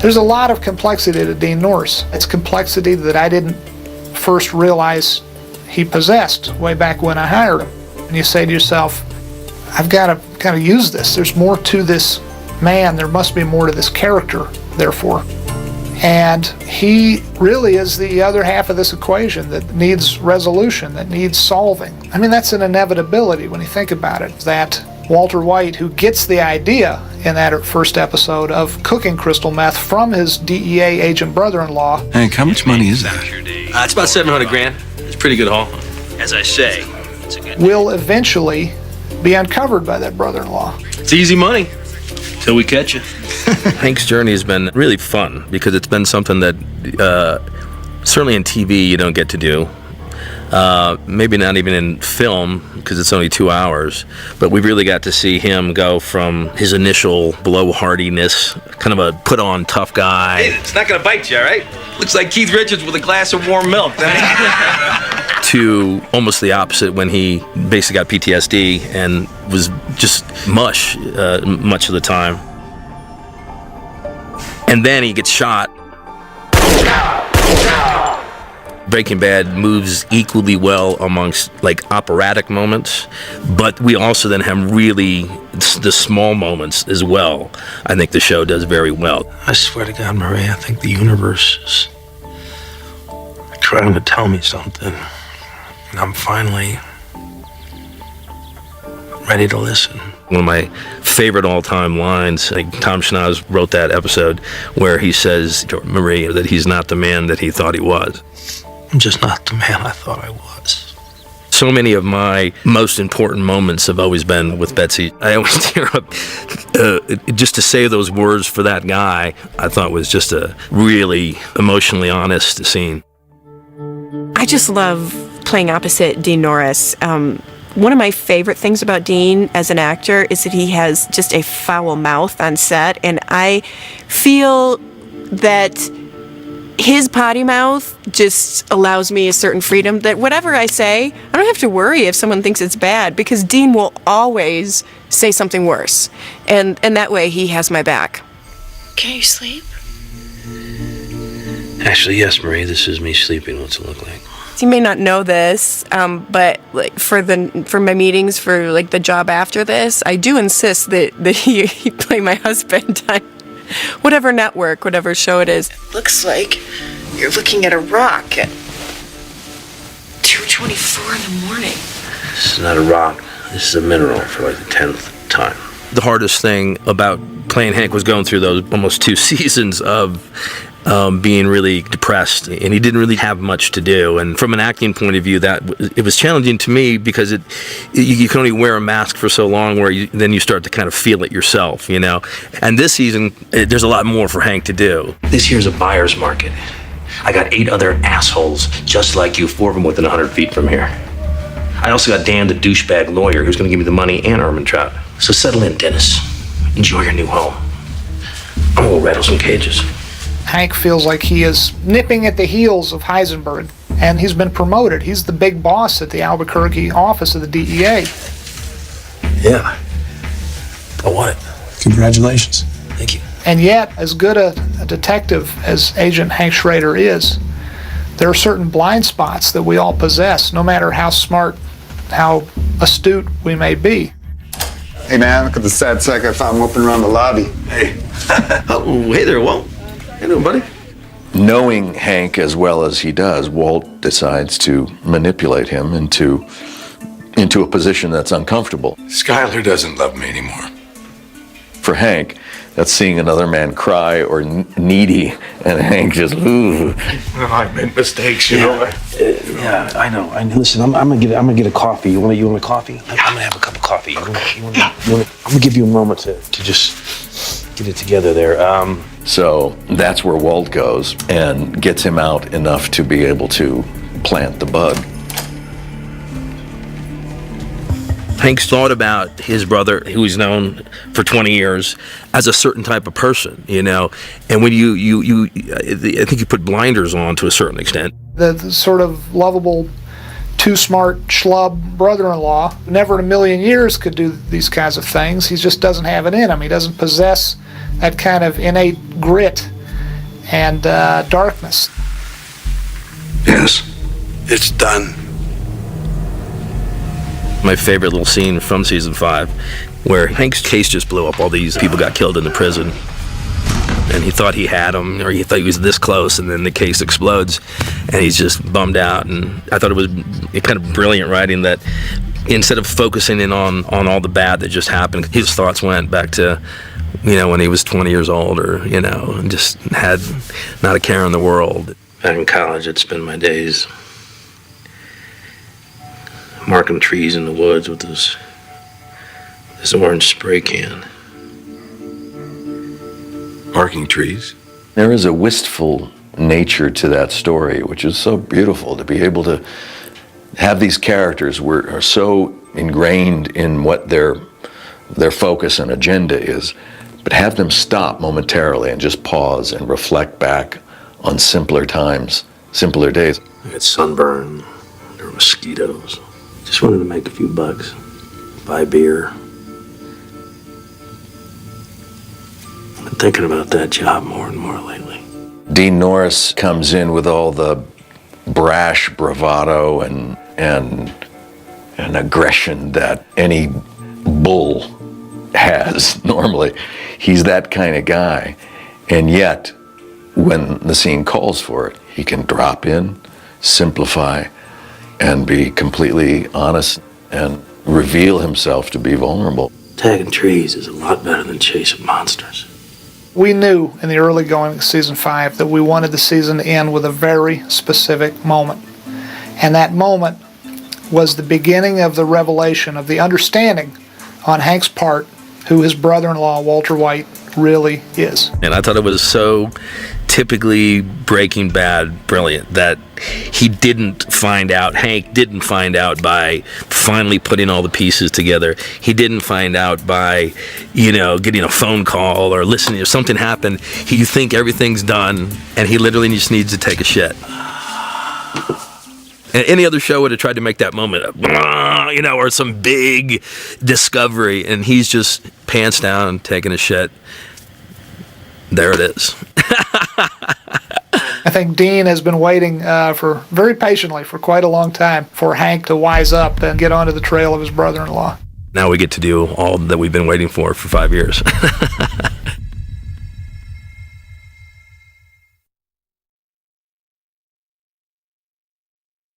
There's a lot of complexity to Dean Norris. It's complexity that I didn't first realize he possessed way back when I hired him. And you say to yourself, I've got to kind of use this. There's more to this man. There must be more to this character, therefore. And he really is the other half of this equation that needs resolution, that needs solving. I mean, that's an inevitability when you think about it, that Walter White, who gets the idea in that first episode of cooking crystal meth from his DEA agent brother-in-law. Hank, how much money is that? It's about $700,000. It's a pretty good haul. As I say, it's a good will eventually be uncovered by that brother-in-law. It's easy money till we catch you. Hank's journey has been really fun because it's been something that certainly in TV you don't get to do. Maybe not even in film because it's only 2 hours, but we really got to see him go from his initial blowhardiness, kind of a put-on tough guy. Hey, it's not gonna bite you, all right? Looks like Keith Richards with a glass of warm milk. To almost the opposite when he basically got PTSD and was just much of the time. And then he gets shot. Breaking Bad moves equally well amongst like operatic moments, but we also then have really the small moments as well. I think the show does very well. I swear to God, Marie, I think the universe is trying to tell me something, and I'm finally ready to listen. One of my favorite all-time lines, like Tom Schnauz wrote that episode where he says to Marie that he's not the man that he thought he was. I'm just not the man I thought I was. So many of my most important moments have always been with Betsy. I always tear up. Just to say those words for that guy, I thought was just a really emotionally honest scene. I just love playing opposite Dean Norris. One of my favorite things about Dean as an actor is that he has just a foul mouth on set, and I feel that his potty mouth just allows me a certain freedom that whatever I say, I don't have to worry if someone thinks it's bad, because Dean will always say something worse. And that way he has my back. Can you sleep? Actually, yes, Marie, this is me sleeping. What's it look like? You may not know this, but like for my meetings for like the job after this, I do insist that he play my husband on whatever network, whatever show it is. Looks like you're looking at a rock at 2:24 in the morning. This is not a rock. This is a mineral for like the 10th time. The hardest thing about playing Hank was going through those almost 2 seasons of being really depressed, and he didn't really have much to do. And from an acting point of view, it was challenging to me because you can only wear a mask for so long, where then you start to kind of feel it yourself, you know. And this season, there's a lot more for Hank to do. This here's a buyer's market. I got 8 other assholes just like you, 4 of them within 100 feet from here. I also got Dan, the douchebag lawyer, who's going to give me the money and Ermintrout. So settle in, Dennis. Enjoy your new home. I'm going to rattle some cages. Hank feels like he is nipping at the heels of Heisenberg, and he's been promoted. He's the big boss at the Albuquerque office of the DEA. Yeah. I want it. Congratulations. Thank you. And yet, as good a detective as Agent Hank Shrader is, there are certain blind spots that we all possess, no matter how smart, how astute we may be. Hey man, look at the sad sack I found moping around the lobby. Hey. Oh, hey there, Walt. How you doing, buddy? Knowing Hank as well as he does, Walt decides to manipulate him into a position that's uncomfortable. Skyler doesn't love me anymore. For Hank, that's seeing another man cry or needy, and Hank just, ooh. Oh, I made mistakes, you know. Yeah, I know. Listen, I'm gonna get a coffee. You want a coffee? I'm gonna have a cup of coffee. I'm gonna give you a moment to just get it together there. So that's where Walt goes and gets him out enough to be able to plant the bug. Hank's thought about his brother, who he's known for 20 years, as a certain type of person, you know. And when I think you put blinders on to a certain extent. The sort of lovable, too smart schlub brother-in-law never in a million years could do these kinds of things. He just doesn't have it in him. He doesn't possess that kind of innate grit and darkness. Yes, it's done. My favorite little scene from season 5, where Hank's case just blew up. All these people got killed in the prison, and he thought he had them, or he thought he was this close, and then the case explodes, and he's just bummed out. And I thought it was kind of brilliant writing that instead of focusing in on all the bad that just happened, his thoughts went back to, when he was 20 years old, or, and just had not a care in the world. Back in college, I'd spend my days marking trees in the woods with this orange spray can. Marking trees. There is a wistful nature to that story, which is so beautiful to be able to have these characters are so ingrained in what their focus and agenda is, but have them stop momentarily and just pause and reflect back on simpler times, simpler days. I had sunburn, there were mosquitoes. Just wanted to make a few bucks, buy beer. I've been thinking about that job more and more lately. Dean Norris comes in with all the brash bravado and aggression that any bull has normally. He's that kind of guy. And yet, when the scene calls for it, he can drop in, simplify, and be completely honest and reveal himself to be vulnerable. Tagging trees is a lot better than chasing monsters. We knew in the early going of season 5 that we wanted the season to end with a very specific moment. And that moment was the beginning of the revelation of the understanding on Hank's part who his brother-in-law, Walter White, really is. And I thought it was so typically Breaking Bad brilliant that Hank didn't find out by finally putting all the pieces together. He didn't find out by, getting a phone call or listening if something happened. You think everything's done, and he literally just needs to take a shit. And any other show would have tried to make that moment, or some big discovery, and he's just pants down, taking a shit. There it is. I think Dean has been waiting very patiently for quite a long time for Hank to wise up and get onto the trail of his brother-in-law. Now we get to do all that we've been waiting for 5 years.